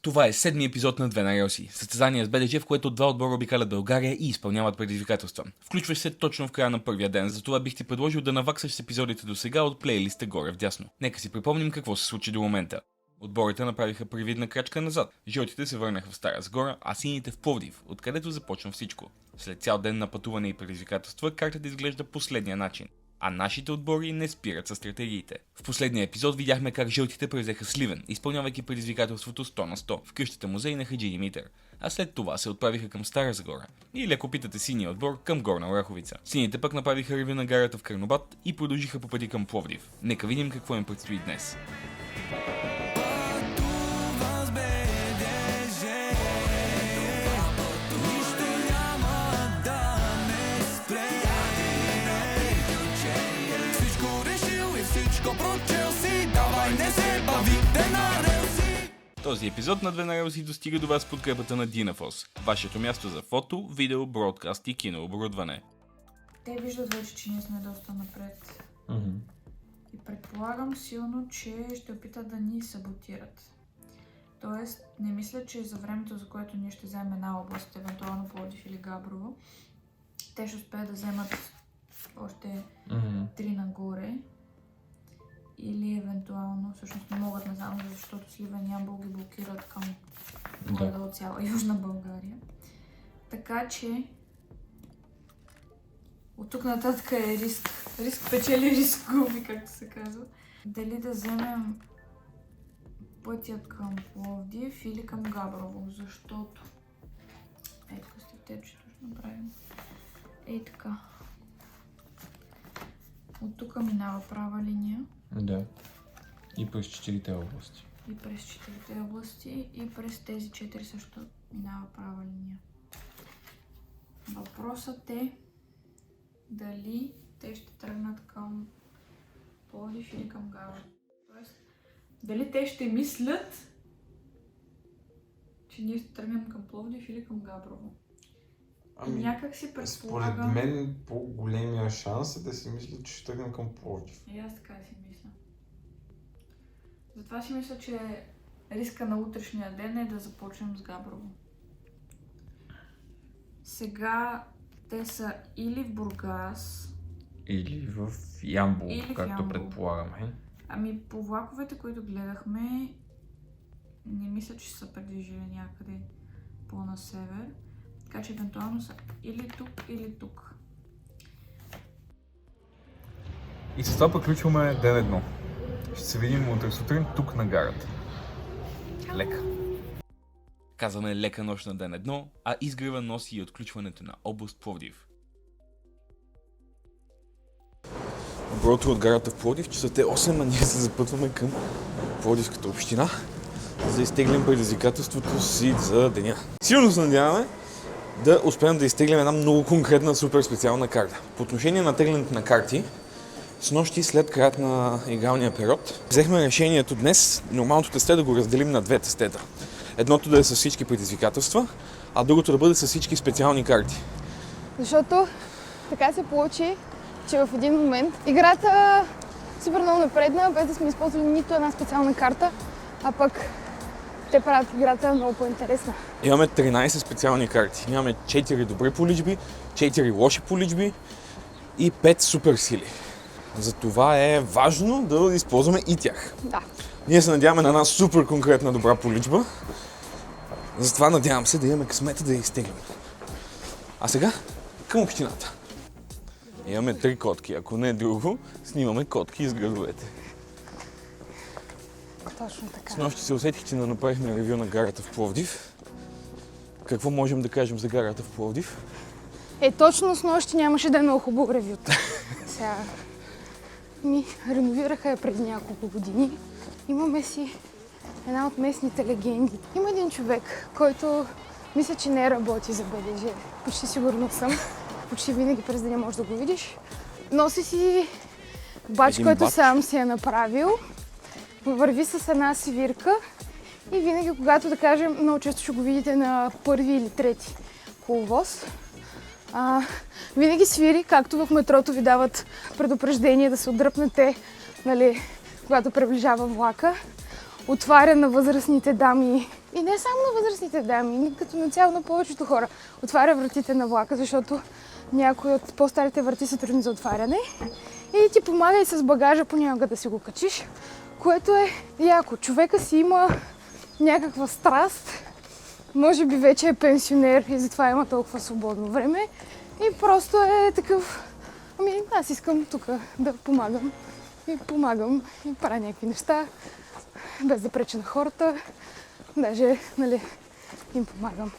Това е седми епизод на Две на релси. Състезание с БДЖ, в което два отбора обикалят България и изпълняват предизвикателства. Включваш се точно в края на първия ден, затова бих ти предложил да наваксаш с епизодите до сега от плейлиста горе вдясно. Нека си припомним какво се случи до момента. Отборите направиха привидна крачка назад. Жълтите се върнаха в Стара Загора, а сините в Пловдив, откъдето започна всичко. След цял ден на пътуване и предизвикателства, картата изглежда последния начин. А нашите отбори не спират със стратегиите. В последния епизод видяхме как жълтите превзеха Сливен, изпълнявайки предизвикателството 100 на 100 в къщата музей на Хаджи Димитър. А след това се отправиха към Стара Загора. Или ако питате синия отбор, към Горна Оряховица. Сините пък направиха ревю на гарата в Карнобат и продължиха по пъти към Пловдив. Нека видим какво им предстои днес. Този епизод на Две на релси достига до вас с подкрепата на Dynaphos, вашето място за фото, видео, бродкаст и кинооборудване. Те виждат вече, че ние сме доста напред. И предполагам силно, че ще опитат да ни саботират. Тоест, не мисля, че за времето, за което ние ще вземем една област, евентуално Пловдив или Габрово, те ще успеят да вземат още 3 нагоре. Или евентуално, всъщност не могат, не знам, защото Сливен и Ямбол ги блокират към горе-долу цяла Южна България. Така че от тук нататък е риск. Риск печели, риск губи, както се казва. Дали да вземем пътят към Пловдив или към Габрово, защото ето стратегията ще направим. Ей така. От тук минава права линия. Да. И през 4-те области. И през 4-те области, и през тези 4 също минава права линия. Въпросът е дали те ще тръгнат към Пловдив или към Габрово. Тоест, дали те ще мислят, че ние ще тръгнем към Пловдив или към Габрово. Някак си предполагам... Според мен по-големия шанс е да си мисля, че ще тръгнем към Пловдив. И аз така си мисля. Затова си мисля, че риска на утрешния ден е да започнем с Габрово. Сега те са или в Бургас, или в Ямбол, или в както Ямбол. предполагаме. Ами по влаковете, които гледахме, не мисля, че са предвижили някъде по-на север. Така че евентуално са или тук, или тук. И с това приключваме ден едно. Ще се видим утре сутрин тук на гарата. Лека. Казваме лека нощ на ден едно, а изгрева носи и отключването на област Пловдив. Добро утро от гарата в Пловдив, часът е 8, а ние се запътваме към Пловдивската община, за да изтеглим предизвикателството си за деня. Силно се надяваме да успеем да изтеглим една много конкретна, супер специална карта. По отношение на теглянето на карти, с нощи след краят на игралния период, взехме решението днес нормалното тесте да го разделим на две тестета. Едното да е с всички предизвикателства, а другото да бъде с всички специални карти. Защото така се получи, че в един момент играта супер много напредна, без да сме използвали нито една специална карта, а пък те правят играта много по-интересна. Имаме 13 специални карти. Имаме 4 добри поличби, 4 лоши поличби и 5 супер сили. Затова е важно да използваме и тях. Да. Ние се надяваме на една супер конкретна добра поличба. Затова надявам се да имаме късмета да я изтеглим. А сега към общината. Имаме 3 котки. Ако не е друго, снимаме котки из градовете. Точно така. С нощи се усетих, че направихме ревю на гарата в Пловдив. Какво можем да кажем за гарата в Пловдив? Точно с нощи нямаше да е много хубаво ревюто. Сега реновираха я преди няколко години. Имаме си една от местните легенди. Има един човек, който мисля, че не работи за БДЖ. Почти сигурно съм. Почти винаги през деня можеш да го видиш. Носи си бач, който сам си е направил. Върви с една свирка и винаги, когато, да кажем, много често ще го видите на първи или трети коловоз, винаги свири, както в метрото ви дават предупреждение да се отдръпнете, нали, когато приближава влака. Отваря на възрастните дами И не само на възрастните дами, като на цяло на повечето хора. Отваря вратите на влака, защото някои от по-старите врати са трудни за отваряне. И ти помага и с багажа понякога да си го качиш, което е яко. Човека си има някаква страст, може би вече е пенсионер и затова има толкова свободно време. И просто е такъв, аз искам тук да помагам и правя някакви неща, без да преча на хората, даже, им помагам.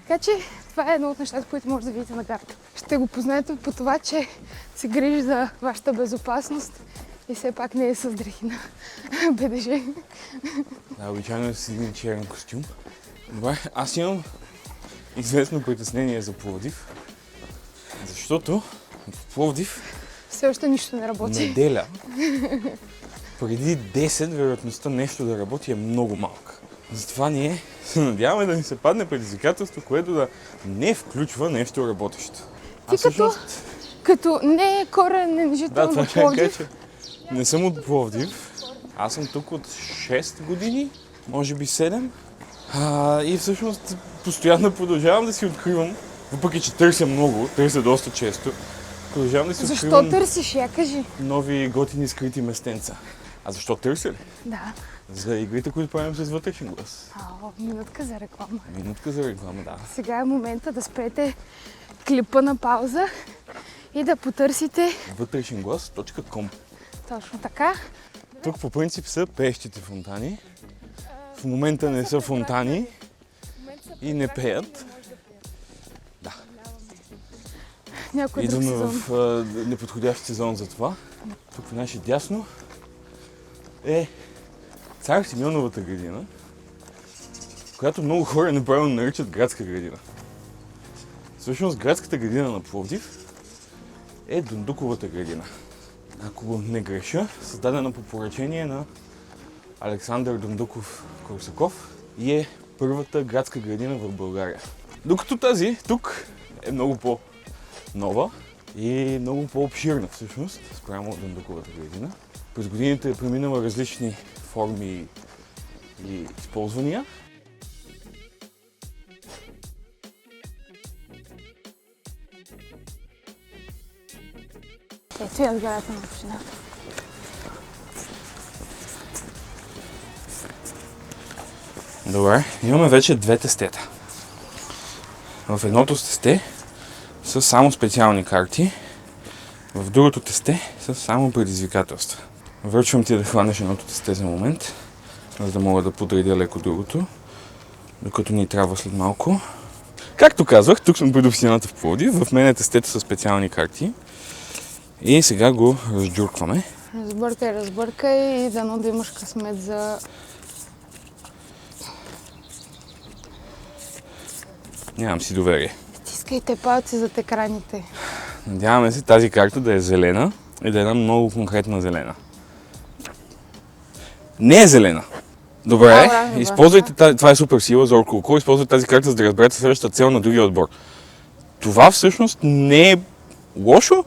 Така че това е едно от нещата, които може да видите на карта. Ще го познаете по това, че се грижи за вашата безопасност и все пак не е с дрехи на БДЖ. Да, обичайно е с един черен костюм. Добре, аз имам известно притеснение за Пловдив, защото в Пловдив Все още нищо не работи. неделя, преди 10, вероятността нещо да работи е много малка. Затова ние се надяваме да ни се падне предизвикателство, което да не включва нещо работещо. Ти като не е коренен жител на Пловдив. Че не съм от Пловдив. Аз съм тук от 6 години, може би 7. И всъщност постоянно продължавам да си откривам, въпреки че търся доста често, продължавам да си откривам... Защо търсиш? Я кажи. Нови готини скрити местенца. А защо търся ли? Да. За игрите, които правим с вътрешен глас. Минутка за реклама. Минутка за реклама, да. Сега е момента да спрете клипа на пауза и да потърсите... вътрешенглас.com. Точно така. Тук по принцип са пеещите фонтани. В момента не са фонтани и не пеят. Да. Някой друг Идваме сезон. в неподходящ сезон за това. Тук в наше дясно е Цар Симеоновата градина, която много хора неправилно наричат градска градина. Всъщност градската градина на Пловдив е Дондуковата градина. Ако не греша, създадена по поръчение на Александър Дондуков Корсаков и е първата градска градина в България. Докато тази тук е много по-нова и много по-обширна всъщност, спрямо Дондуковата градина. През годините е преминала различни форми и използвания. Ето я сградата на общината. Добре, имаме вече две тестета. В едното тесте са само специални карти, в другото тесте са само предизвикателства. Връчвам ти да хванеш едното тесте за момент, за да мога да подредя леко другото, докато ни трябва след малко. Както казвах, тук съм пред общината в Пловдив, в мен е тестето са специални карти и сега го разджуркваме. Разбъркай и дано да имаш късмет за... Нямам си доверие. Стискайте палци зад екраните. Надяваме се тази карта да е зелена и да е една много конкретна зелена. Не е зелена. Добре, използвайте това е супер сила за Оркулко, използвайте тази карта, за да разберете следващата цел на другия отбор. Това всъщност не е лошо.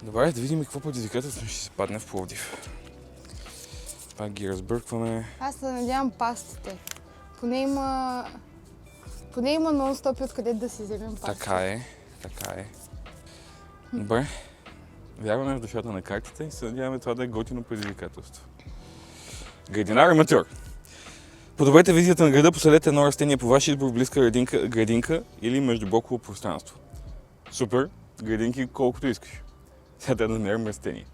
Добре, да видим какво предизвикателство ще се падне в Пловдив. Пак ги разбъркваме. Аз се надявам пастите. Поне има нон-стопи откъде да си вземем пастите. Така е. Добре. Вярваме в душата на картите и се надяваме това да е готино предизвикателство. Градинар аматьор. Подобрете визията на града, посадете едно растение по ваш избор в близка градинка или междублоково пространство. Супер! Градинки колкото искаш. Сега да намерим растение.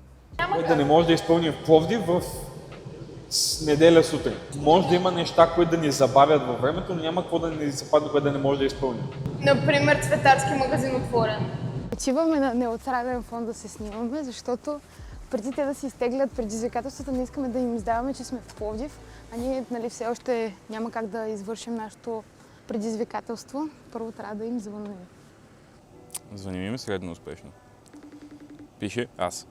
Да не може да изпълним в Пловдив в неделя сутрин. Може да има неща, които да ни забавят във времето, но няма какво да ни се падне, което да не може да изпълним. Например, цветарски магазин отворен. Отиваме на неутрален фон да се снимаме, защото преди те да си изтеглят предизвикателствата, не искаме да им издаваме, че сме в Пловдив, а ние все още няма как да извършим нашето предизвикателство. Първо трябва да им звъним. Звъним им средно успешно. Пише аз.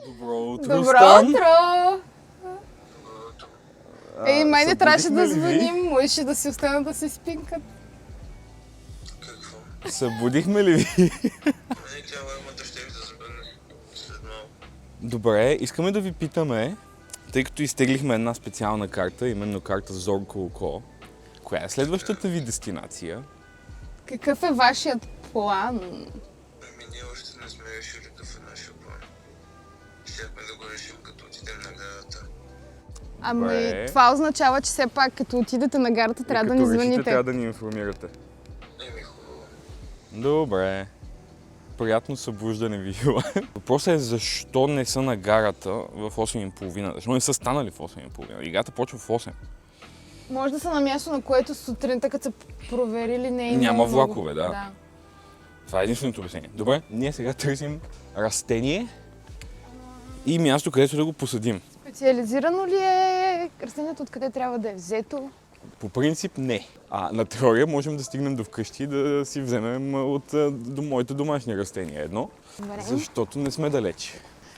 Добро утро, Добро Стан! утро! Май не трябваше да звъним, можеше да си останат да се спинкат. Събудихме ли ви? Добре, искаме да ви питаме, тъй като изтеглихме една специална карта, именно карта Зорко око, коя е следващата ви дестинация? Какъв е вашият план? Ние още не сме решили какъв е нашия план. Щяхме да го решим като отидем на гарата. Ами, Добре. това означава, че все пак като отидете на гарата, трябва да ни Като решите, звъните. трябва да ни информирате. Хубаво. Добре. Приятно събуждане ви желая. Въпросът е защо не са на гарата в 8:30? Защо не са станали в 8:30? Играта почва в 8. Може да са на място, на което сутринта, като са проверили, не е имало Няма много. влакове, да. Това е единственото обяснение. Добре, ние сега търсим растение и място, където да го посадим. Специализирано ли е растението, откъде трябва да е взето? По принцип не. На теория можем да стигнем до вкъщи и да си вземем до моите домашни растения едно, Добре. защото не сме далеч.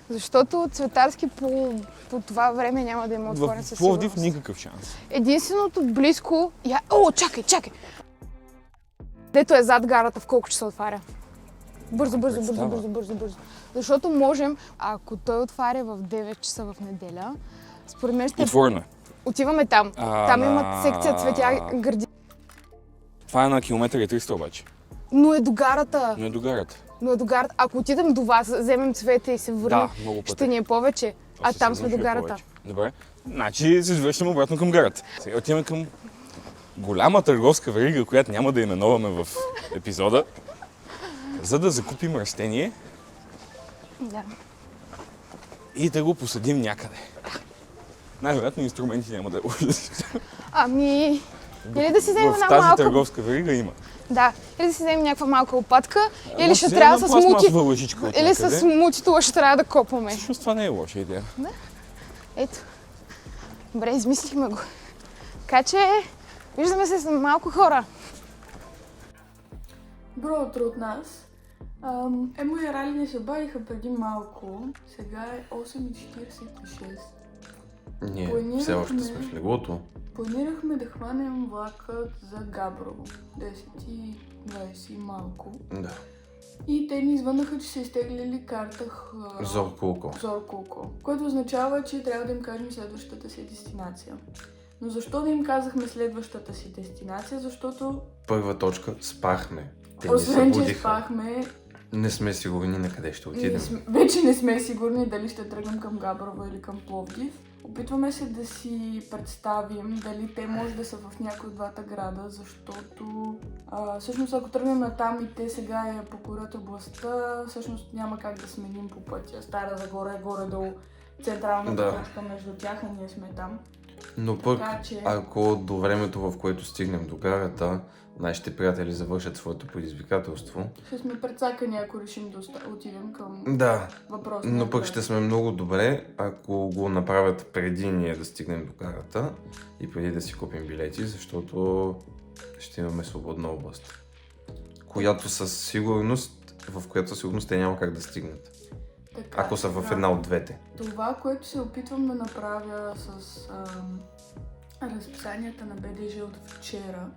Защото Цветарски по това време няма да има отворен В със Пловдив сигурност. никакъв шанс. Единственото близко... О, чакай! Дето е зад гарата, в колко часа отваря? Бързо. Защото можем, ако той отваря в 9 часа в неделя, според мен ще Отворено е. отиваме там. Там имат секция цветя, гърди. Това е на километър и 300 обаче. Но е до гарата. Но е до гарата. Ако отидем до вас, вземем цвете и се върнем, Да, много пъти. ще ни е повече. А там сме до гарата. Добре. Значи се завършваме обратно към гарата. Сега отиваме към голяма търговска верига, която няма да именуваме в епизода, за да закупим растение Да. и да го посадим някъде. Най-вероятно инструменти няма да е лошо. Ами... Или да си вземем В една тази малка... търговска верига има. Да, или да си вземем някаква малка лопатка, или Може ще да трябва вземем с мути... пластмасова лъжичка от Или някъде. с мутитола ще трябва да копаме. Всъщност това не е лоша идея. Ето. Добре, измислихме го. Така че, виждаме се с малко хора. Добро утро от нас. Емо и Рали ни се обадиха преди малко. Сега е 8:46. Ние Планирахме- все още сме в леглото. Планирахме да хванем влакът за Габрово. 10:20 и малко. Да. И те ни звънаха, че са изтеглили карта Зорко око. Зорко око. Което означава, че трябва да им кажем следващата си дестинация. Но защо да им казахме следващата си дестинация? Защото Първа точка – спахме. Те ни освен, че събудиха. спахме, Не сме сигурни на къде ще отидем. вече не сме сигурни дали ще тръгнем към Габрово или към Пловдив. Опитваме се да си представим дали те може да са в някои от двата града, защото всъщност ако тръгнем натам и те сега я покорят областта, всъщност няма как да сменим по пътя. Стара Загора е горе-долу централната Да. точка между тях, а ние сме там. Но пък, Така че- ако до времето, в което стигнем до гарата, нашите приятели завършат своето предизвикателство, Ще сме прецакани, ако решим да отидем към да, въпросния но пък град. ще сме много добре, ако го направят преди ние да стигнем до гарата и преди да си купим билети, защото ще имаме свободна област, която със сигурност, в която със сигурност те няма как да стигнат, Така, ако са в сега, една от двете. Това, което се опитвам да направя с разписанията на БДЖ от вчера,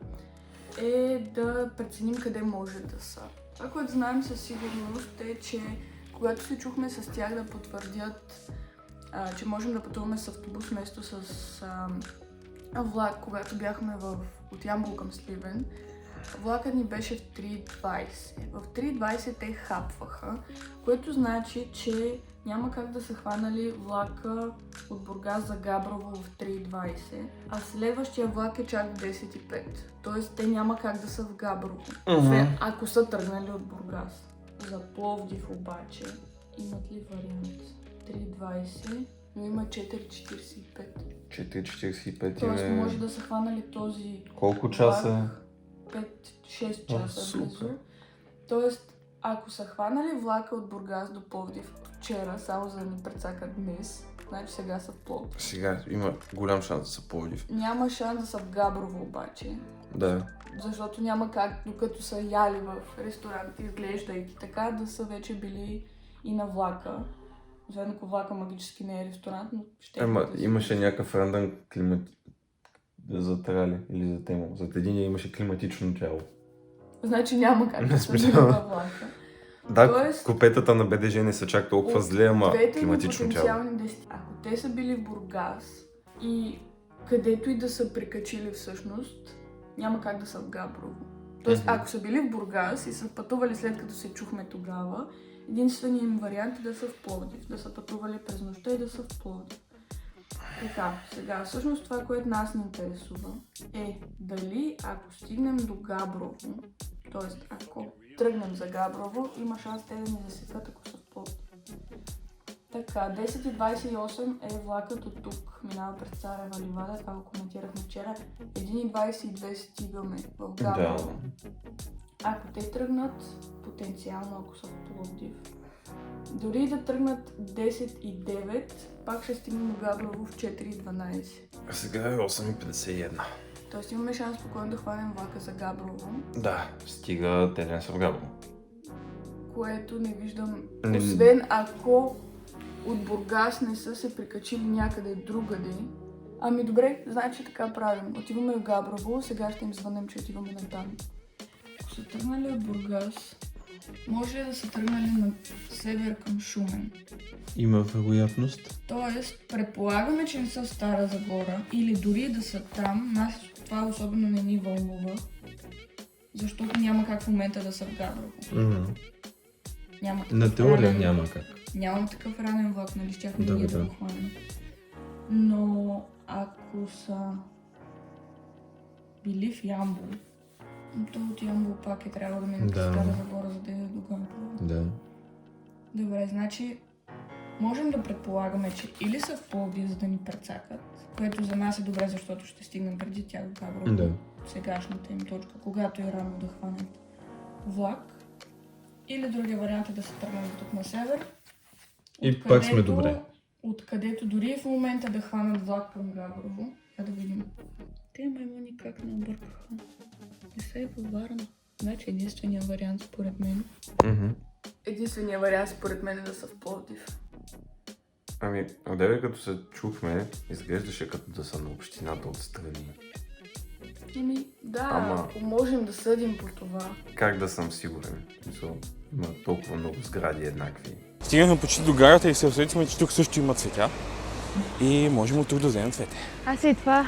е да преценим къде може да са. Това, което знаем със сигурност е, че когато се чухме с тях да потвърдят, че можем да пътуваме с автобус вместо с влак, когато бяхме от Ямбол към Сливен, влакът ни беше в 3:20. В 3:20 те хапваха, което значи, че няма как да са хванали влака от Бургас за Габрово в 3:20, а следващия влак е чак в 10:05. Тоест те няма как да са в Габрово, освен ако са тръгнали от Бургас. За Пловдив обаче имат ли вариант? 3:20, но има 4:45. 4:45 Тоест може да са хванали този Колко часа? 5-6 часа супер. близо. Тоест, ако са хванали влака от Бургас до Пловдив вчера, само за да ни прецакат днес, значи сега са в Пловдив. Сега има голям шанс да са Пловдив. Няма шанс да са в Габрово обаче, Да. защото няма как, докато са яли в ресторант, изглеждайки така, да са вече били и на влака. Освен ако влака магически не е ресторант, но ще Ема, да са. имаше някакъв рандъм климат за Трали или за Темо. Зад един имаше климатично тяло. Значи няма как да са смисъл. били във влака. Да, Тоест- купетата на БДЖ не са чак толкова зле, ама Двете ни климатично тяло. потенциални дестинации. Ако те са били в Бургас и където и да са прикачили всъщност, няма как да са в Габрово. Тоест, ако са били в Бургас и са пътували след като се чухме тогава, единственият им вариант е да са в Пловдив. Да са пътували през нощта и да са в Пловдив. Така, сега, всъщност това, което нас ни интересува е дали ако стигнем до Габрово, т.е. ако тръгнем за Габрово, има шанс те да ни засекат, ако са в Пловдив. Така, 10:28 е влакът от тук, минава през Царева ливада, това го коментирахме вчера. 1:22 стигаме в Габрово. Ако те тръгнат, потенциално ако са в Пловдив, дори да тръгнат 10:09, пак ще стигнем до Габрово в 4:12. Сега е 8:51. Тоест имаме шанс спокойно да хванем влака за Габрово, Да, стига те да не са в Габрово. което не виждам, Не- освен ако от Бургас не са се прикачили някъде другаде. Ами добре, значи така правим. Отиваме в Габрово, сега ще им звънем, че отиваме на там. Ако са тръгнали от Бургас, може ли да са тръгнали на север към Шумен? Има вероятност. Тоест, предполагаме, че не са в Стара Загора или дори да са там, нас това особено не ни вълнува, защото няма как в момента да са в Габрово. Няма такъв На теория ранен- няма как. Нямам такъв ранен влак, нали щяхме Да, ние да. да го хванем. Но ако са били в Ямбол, то от Ямбол пак е трябвало да мине Да. през Стара Загора, за да е до Габрово. Да. Добре, значи можем да предполагаме, че или са в Пловдив, за да ни прецакат, което за нас е добре, защото ще стигнем преди тях до Габрово. Да. Сегашната им точка, когато е рано да хванем влак. Или другия вариант е да се тръгнем тук на север. И пак сме добре. Откъдето дори в момента да хванат влак към Габрово. Да видим. Те маймуни как не объркаха. Не са и във Варна. Значи единственият вариант според мен. Единственият вариант според мен е да са в Пловдив. Ами, одеве като се чухме, изглеждаше като да са на общината отстрани. Ами, да, Ама- ако можем да съдим по това. Как да съм сигурен? Мисъл, има толкова много сгради еднакви. Стигнахме почти до гарата и се усетихме, че тук също има цветя. И можем от тук да вземем цвете. Аз и това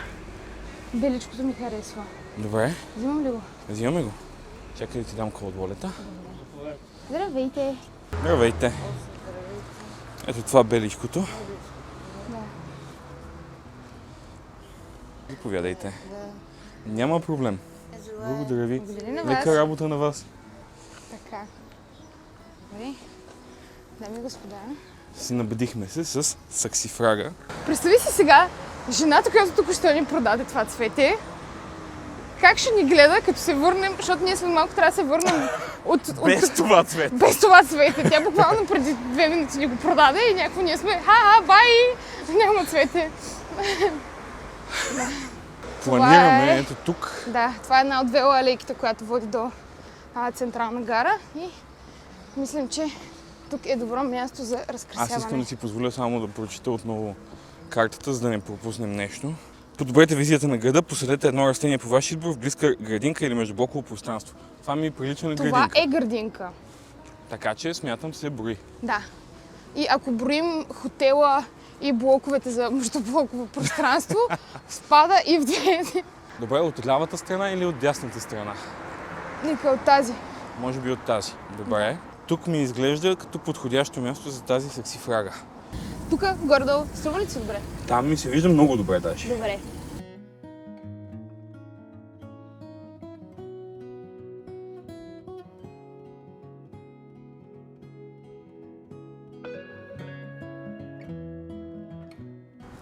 беличкото ми харесва. Добре, Взимам ли го? взимаме го. Чакай да ти дам колодволета. Здравейте! Здравейте. Ето това беличкото. Да. Заповядайте. Няма проблем. Благодаря ви. Благодаря на вас. Лека работа на вас. Така. Добре. Дами и господа. Си набедихме се с саксифрага. Представи си сега жената, която тук ще ни продаде това цвете. Как ще ни гледа, като се върнем, защото ние след малко трябва да се върнем от Без това цвет. без това цвете. Тя буквално преди 2 минути ни го продаде и някакво ние сме ха-ха, бай! Няма цвете. Планираме е- ето тук. Да, това е една от велоалейките, която води до Централна гара и мислим, че тук е добро място за Аз разкрасяване. искам да си позволя само да прочита отново картата, за да не пропуснем нещо. Подобрете визията на града, посадете едно растение по ваш избор в близка градинка или междублоково пространство. Това ми прилича на Това градинка. е градинка. Така че смятам се брои. Да. И ако броим хотела и блоковете за междублоково пространство, спада и в двете. Добре, от лявата страна или от дясната страна? Нека от тази. Може би от тази. Добре. Тук ми изглежда като подходящо място за тази саксифрага. Тук, горе-долу, струва ли се добре? Там ми се вижда много добре даже. Добре.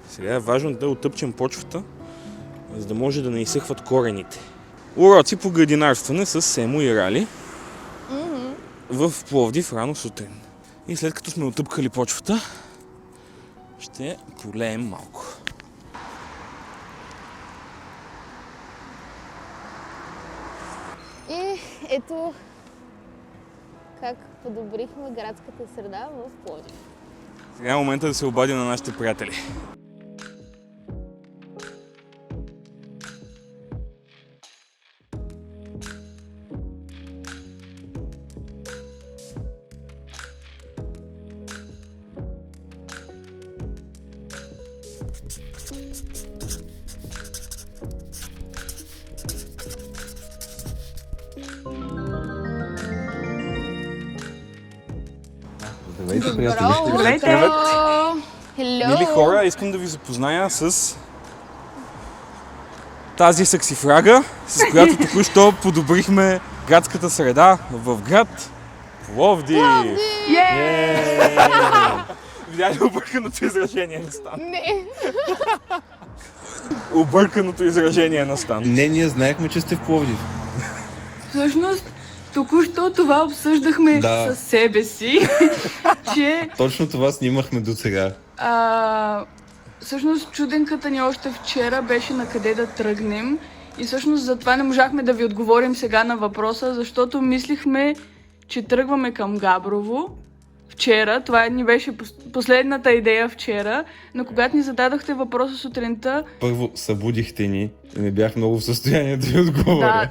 Сега е важно да отъпчем почвата, за да може да не изсъхват корените. Уроци по градинарстване с Семо и Рали в Пловдив рано сутрин. И след като сме отъпкали почвата, ще полеем малко. И ето как подобрихме градската среда в Пловдив. Сега е момента да се обадим на нашите приятели. Здравейте, приятели. Здравейте! Hello! Мили хора, искам да ви запозная с тази саксифрага, с която току-що подобрихме градската среда в град Пловдив. Видя ли обърканото изражение на Стан? Не! Обърканото изражение на Стан. Не, ние знаехме, че сте в Пловдив. Всъщност, току-що това обсъждахме Да. със себе си, че Точно това снимахме до сега. всъщност чуденката ни още вчера беше на къде да тръгнем и всъщност затова не можахме да ви отговорим сега на въпроса, защото мислихме, че тръгваме към Габрово. Вчера, това ни беше последната идея вчера, но когато ни зададохте въпроса сутринта, Първо събудихте ни и не бях много в състояние да ви отговоря.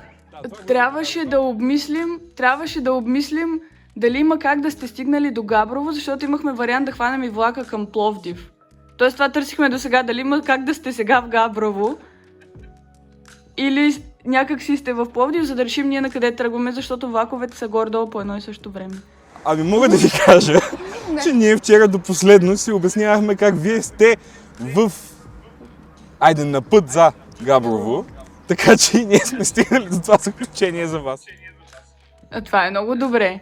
трябваше да обмислим дали има как да сте стигнали до Габрово, защото имахме вариант да хванем и влака към Пловдив. Тоест това търсихме до сега, дали има как да сте сега в Габрово или някак си сте в Пловдив, за да решим ние на къде тръгваме, защото влаковете са горе-долу по едно и също време. Ами мога да ви кажа, че ние вчера до последно си обяснявахме как вие сте на път за Габрово, така че и ние сме стигнали до това заключение за вас. Това е много добре.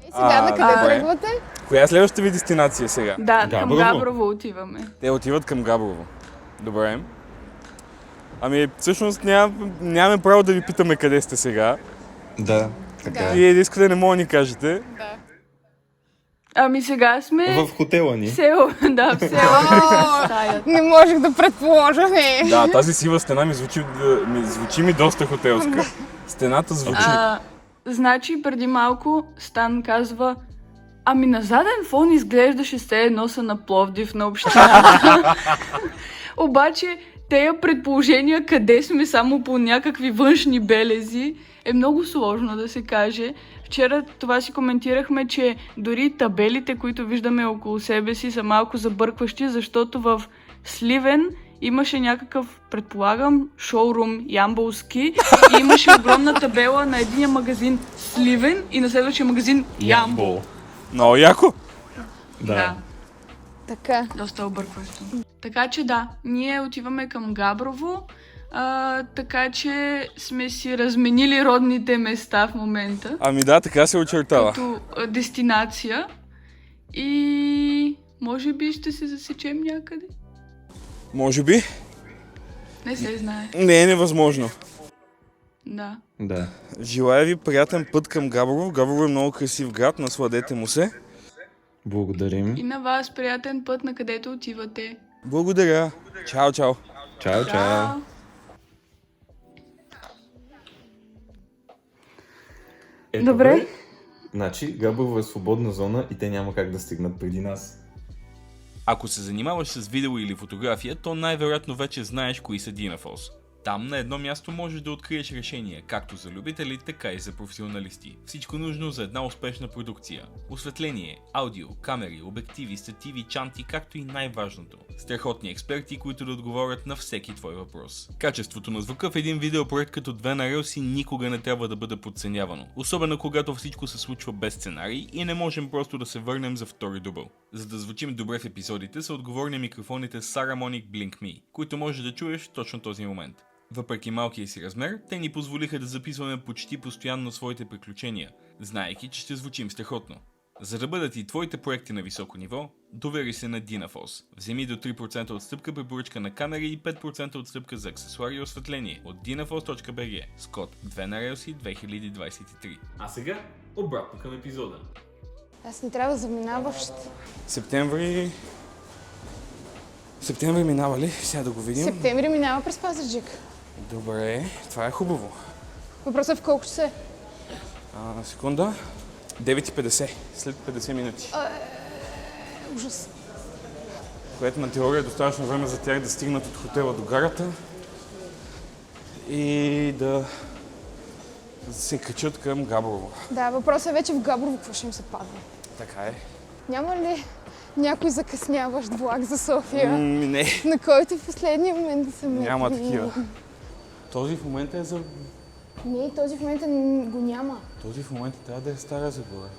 И сега на къде добре. тръгвате? Коя е следващата ви дестинация сега? Да, към Габрово. Габрово отиваме. Те отиват към Габрово. Добре. Ами всъщност нямаме право да ви питаме къде сте сега. Да, така е. Вие искате не мога да ни кажете. Ами сега сме В хотела ни. в село. Да, в село. Стаята. Не можех да предположа, не. Да, тази сива стена ми звучи доста хотелска. Стената звучи. Значи преди малко Стан казва: ами на заден фон изглеждаше все едно са на Пловдив на общината. Обаче тея предположения къде сме само по някакви външни белези е много сложно да се каже. Вчера това си коментирахме, че дори табелите, които виждаме около себе си, са малко забъркващи, защото в Сливен имаше някакъв, предполагам, шоурум ямболски и имаше огромна табела на единия магазин Сливен и на следващия магазин Ямбол. Много яко. Да. Така. Доста объркващо. Така че да, ние отиваме към Габрово, така че сме си разменили родните места в момента Ами да, така се очертава. като дестинация и може би ще се засечем някъде. Може би. Не се знае. Не е невъзможно. Да. Да. Желая ви приятен път към Габрово. Габрово е много красив град, насладете му се. Благодарим. И на вас приятен път на където отивате. Благодаря. Чао, чао. Чао, чао. Ето Добре. бе. Значи Габрово е свободна зона и те няма как да стигнат преди нас. Ако се занимаваш с видео или фотография, то най-вероятно вече знаеш кои са Dynaphos. Там на едно място можеш да откриеш решения, както за любители, така и за професионалисти. Всичко нужно за една успешна продукция. Осветление, аудио, камери, обективи, стативи, чанти, както и най-важното. Страхотни експерти, които да отговорят на всеки твой въпрос. Качеството на звука в един видеопроект като 2 на релси никога не трябва да бъде подценявано. Особено когато всичко се случва без сценарий и не можем просто да се върнем за втори дубъл. За да звучим добре в епизодите са отговорни микрофоните Saramonic Blink Me, които можеш да чуеш точно този момент. Въпреки малкия си размер, те ни позволиха да записваме почти постоянно своите приключения, знаейки, че ще звучим страхотно. За да бъдат и твоите проекти на високо ниво, довери се на Dynaphos. Вземи до 3% отстъпка при поръчка на камери и 5% отстъпка за аксесуари и осветление от dynaphos.bg с код 2 на релси 2023. А сега обратно към епизода. Аз не трябва да заминаваш. Септември минава ли? Сега да го видим. Септември минава през Пазарджик. Добре, това е хубаво. Въпросът е в колко часа? Секунда. 9:50, след 50 минути. Ужас. Което на теория е достатъчно време за тях да стигнат от хотела до гарата и да се качат към Габрово. Да, въпросът е вече в Габрово какво ще им се падне. Така е. Няма ли някой закъсняващ влак за София, Не, на който в последния момент да се метне? няма такива. Този в момента е за... Не, този в момента го няма. Този в момента трябва да е Стара Загора.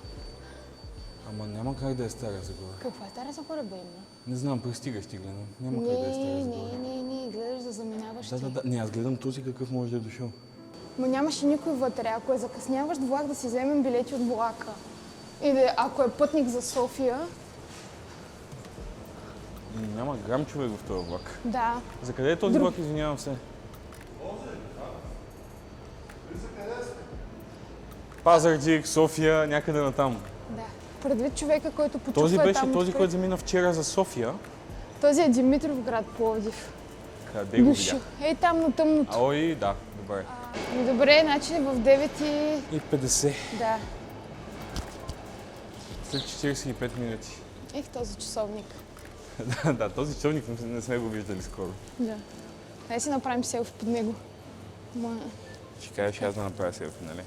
Ама няма как да е Стара Загора. Каква е Стара Загора, бе, има? Не знам, пристигаш ти гледам. Няма как да е Стара Загора. Не, гледаш за заминаващи. Да. Не, аз гледам този какъв може да е дошъл. Ма нямаше никой вътре. Ако е закъсняващ влак, да си вземем билети от влака. Или ако е пътник за София, Няма грам човек в този влак. да. За къде е този влак, извинявам се? Пазарджик, София, някъде натам. Да. Предвид човека, който почува Този беше там този, отпред. който замина вчера за София. Този е Димитровград, Пловдив. Къде го Дошъл. видя? Ей там на тъмното. Ой, да, добре. Добре, значи в 9 И 50. Да. След 45 минути. Ех, този часовник. Да, този часовник не сме го виждали скоро. Да. Дай си направим селфи под него. Ма... Ще кажеш аз да направя селфи, нали?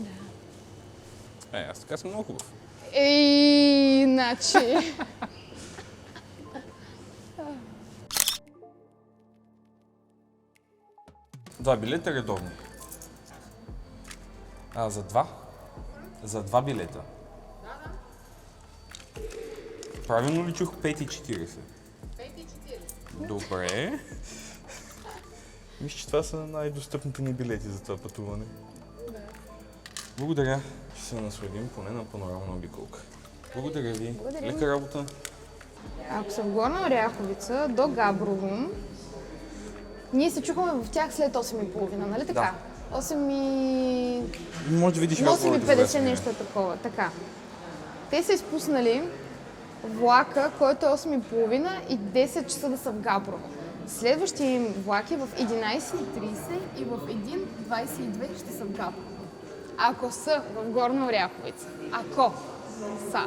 Да. Аз така съм много хубав. Ей, значи... Два билета редовни. За два? За два билета. Да. Правилно ли чух 5,40? 5,40. Добре. Мисля, че това са най-достъпните ни билети за това пътуване. Да. Благодаря. Ще се насладим поне на панорамна обиколка. Благодаря ви. Благодаря. Лека работа. Ако са в Горна Оряховица до Габрово, ние се чухаме в тях след 8:30, нали така? 8 Може да видиш разговора да 8:50 влезем. нещо е такова. Така. Те са изпуснали влака, който е 8:30 и 10 часа да са в Габрово. Следващия им влак е в 11:30 и в 1:22 ще са в Габрово. Ако са в Горна Оряховица. Ако са.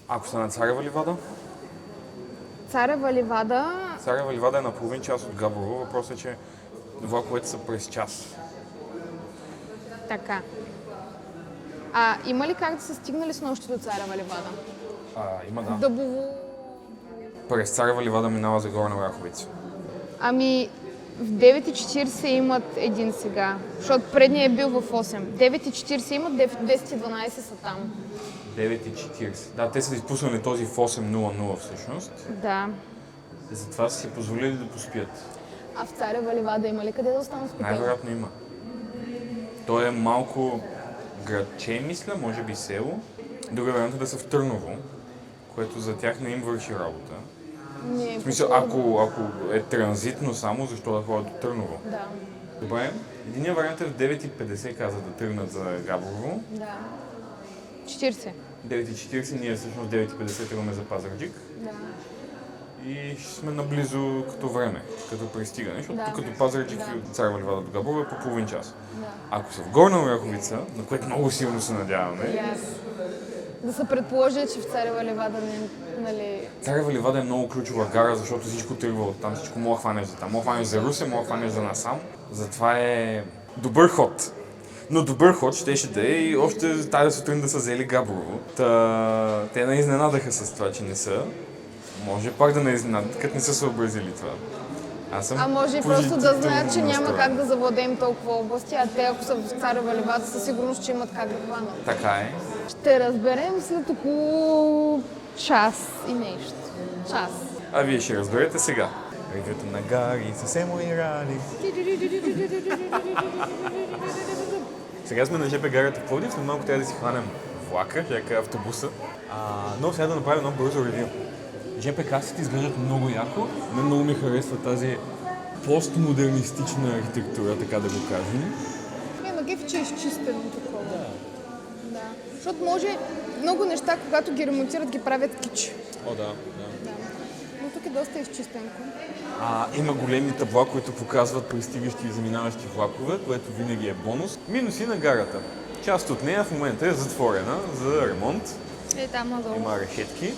Ако са на Царева ливада? Царева ливада. Царева ливада е на половин час от Габрово. Въпросът е, че влаковете са през час. Така. Има ли как да са стигнали с нощи до Царева ливада? Има да. Дъбово... През Царева ливада минава за Горна Оряховица. Ами, в 9:40 имат един сега, защото предният е бил в 8. 9:40 имат, 10:12 са там. 9:40. Да, те са изпуснали този в 8:00 всъщност. Да. Затова са си позволили да поспят. А в Царева ливада има ли къде да останат спокойно? Най-вероятно има. То е малко градче, мисля, може би село. Друга вариант е да са в Търново, което за тях не им върши работа. Не, В смисъл, ако е транзитно само, защо да ходят до Търново? Да. Добре. Единият вариант е в 9:50 каза да тръгнат за Габрово. Да. 40. 9:40, ние всъщност 9:50 тръгваме за Пазарджик. Да. И ще сме наблизо като време, като пристигане, защото Да. тук като Пазарджик Да. и от Царева ливада до Габрово е по половин час. Да. Ако са в Горна Оряховица, на което много силно се надяваме, Yes. Да се предположи, че в Царева ливада не, нали... Царева ливада е много ключова гара, защото всичко тръгва от там, всичко мога да хванеш за там. Мога да хванеш за Русе, мога да хванеш за насам. Затова е добър ход. Но добър ход щеше да е и още тази сутрин да са взели Габрово. Те не изненадаха с това, че не са. Може пак да не изненадат, като не са съобразили това. Аз съм може и просто да знаят, че позитивно няма настроен. как да завладеем толкова области, а те ако са в Царева ливада, със сигурност ще имат как да хванат. Така е. Ще разберем след около час и нещо. Час. А вие ще разберете сега. Ревюто на Гари, съвсем уирали. Сега сме на ЖП гарата в Пловдив, но малко трябва да си хванем влака, чака автобуса. Но сега да направим едно бързо ревю. ЖП касите изглеждат много яко. Мен много ми харесва тази постмодернистична архитектура, така да го кажем. Ма геф, че е изчистено такова. Да. Защото може много неща, когато ги ремонтират, ги правят кич. О, да. Но тук е доста изчистенко. Има големи табла, които показват пристигащи и заминаващи влакове, което винаги е бонус. Минуси на гарата. Част от нея в момента е затворена за ремонт. Там надолу. Има решетки.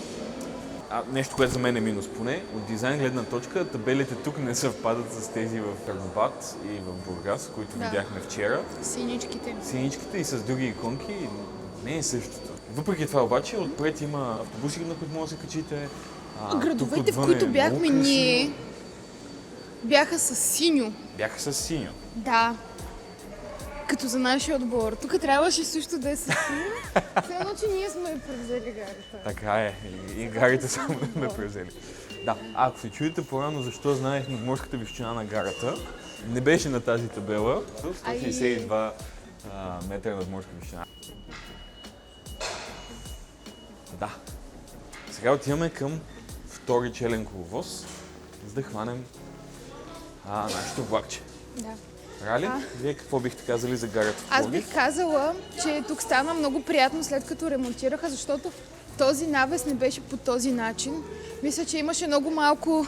Нещо, което за мен е минус поне. От дизайн гледна точка, табелите тук не съвпадат с тези в Каргобат и в Бургас, които видяхме вчера. Синичките. Синичките и с други иконки не е същото. Въпреки това обаче, отпред има автобуси, на които може да се качите. Градовете, в отвън които е бяхме много красиво. ние, бяха с синьо. Бяха с синьо. Да. Като за нашия отбор. Тук трябваше също да е с синьо. Все едно, че ние сме превзели гарата. Така е. И гарите само да ме превзели. Да, ако се чуете по-рано защо знаех надморската височина на гарата, не беше на тази табела. 162 метра надморска височина. Да. Сега отиваме към втори челен коловоз, за да хванем нашето влакче. Да. Рали, вие какво бихте казали за гарата в Аз Пловдив? бих казала, че тук стана много приятно след като ремонтираха, защото този навес не беше по този начин. Мисля, че имаше много малко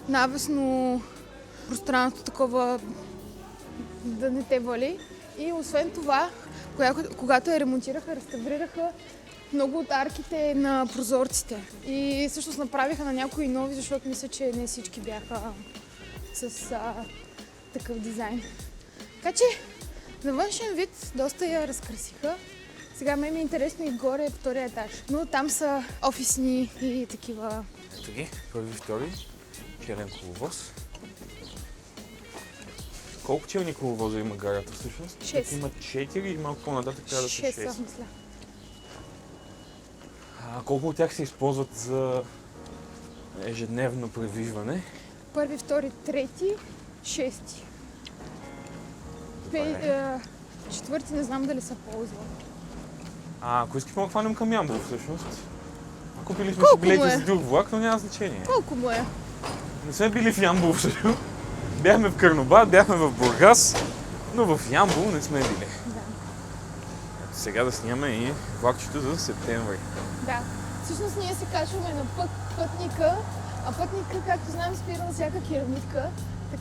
навесно пространство, такова да не те вали. И освен това, когато я ремонтираха, реставрираха много от арките на прозорците. И всъщност направиха на някои нови, защото мисля, че не всички бяха с такъв дизайн. Така че на външен вид доста я разкрасиха. Сега ме е интересно и горе е втория етаж. Но там са офисни и такива. Ето ги, първи, втори, челен коловоз. Колко челни коловоза има гарата всъщност? 6. Има 4 и малко по-нататък трябва да са 6. 6, мисля. Колко от тях се използват за ежедневно превижване? Първи, втори, трети, шести. Четвърти не знам дали са ползвали. Ако искаме да хванем към Ямбол всъщност. Купили сме си Колко билети му е? за друг влак, но няма значение. Колко му е? Не сме били в Ямбол всъщност. Бяхме в Карнобат, бяхме в Бургас, но в Ямбол не сме били. Да. Сега да снимаме и влакчето за септември. Да. Всъщност ние се качваме на пътника, а пътника, както знаем, спира на всяка керамитка.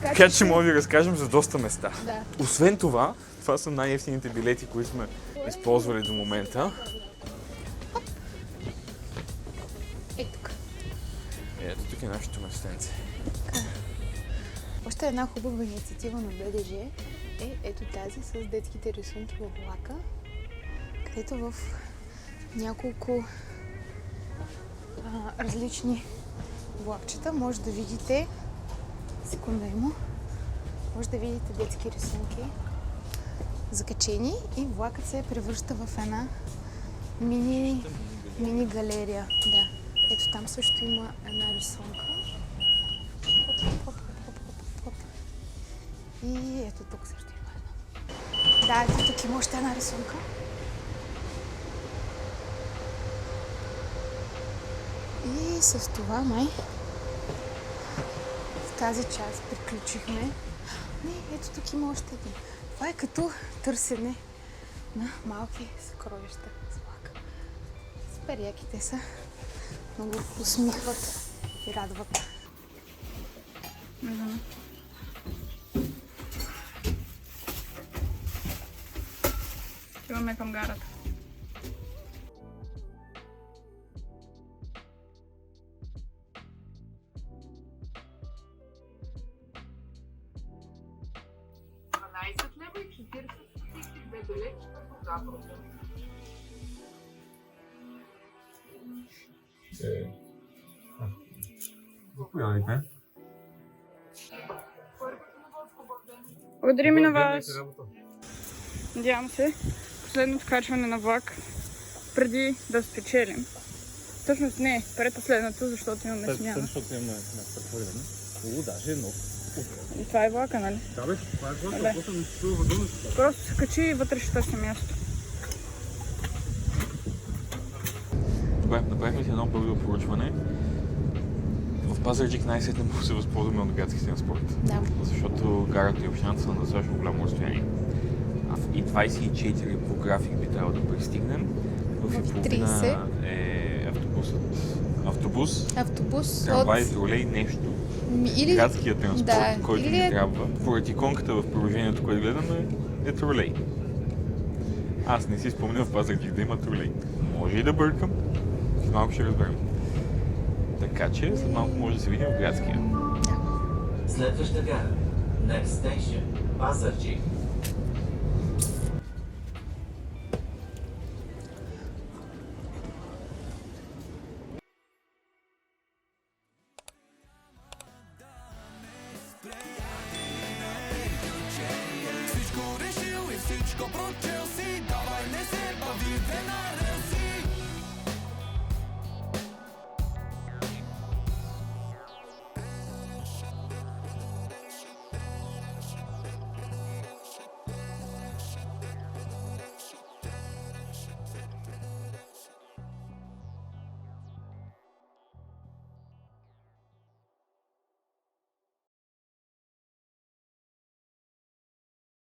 Така че може да ви разкажем за доста места. Да. Освен това, това са най-евтините билети, които сме използвали до момента. Ето тук. Ето тук е нашето местенце. Още една хубава инициатива на БДЖ е ето тази с детските рисунки във влака, където в няколко различни влакчета може да видите, секунда има, може да видите детски рисунки закачени и влакът се превръща в една мини галерия. Да. Ето там също има една рисунка. И ето тук също има една. Да, ето тук има още една рисунка. И с това май в тази част приключихме. Не, ето тук има още един. Това е като търсене на малки съкровища с влака. Супер яки те са. Много усмихват и радват. Отиваме към гарата. Заповядайте. Благодарим и на вас. Надявам се, последното качване на влак преди да спечелим. Всъщност не, предпоследното, защото имаме смяна. Защото имаме прехвърляне. Даже едно. И това е влака, нали? Да, бе, това е влака, Да. просто не чува въгъл. Просто се качи и вътре ще търси място. Добре, направихме си едно първо проучване. В Пазарджик най-сетне може да се възползваме от градски транспорт. Да. Защото гарата и общината са на достатъчно голямо разстояние. И 24 по график би трябвало да пристигнем. В и половина е автобус, трамвай, от... тролей, нещо. Или... Градският транспорт, Да, който или ни е- трябва. Поред иконката в приложението, което гледаме, е тролей. Аз не си спомням в Пазарджик да има тролей. Може и да бъркам, след малко ще разберем. Така че след малко може да се видим в градския. Следваща гара. Next station. Пазарджик. Wszystko próbcie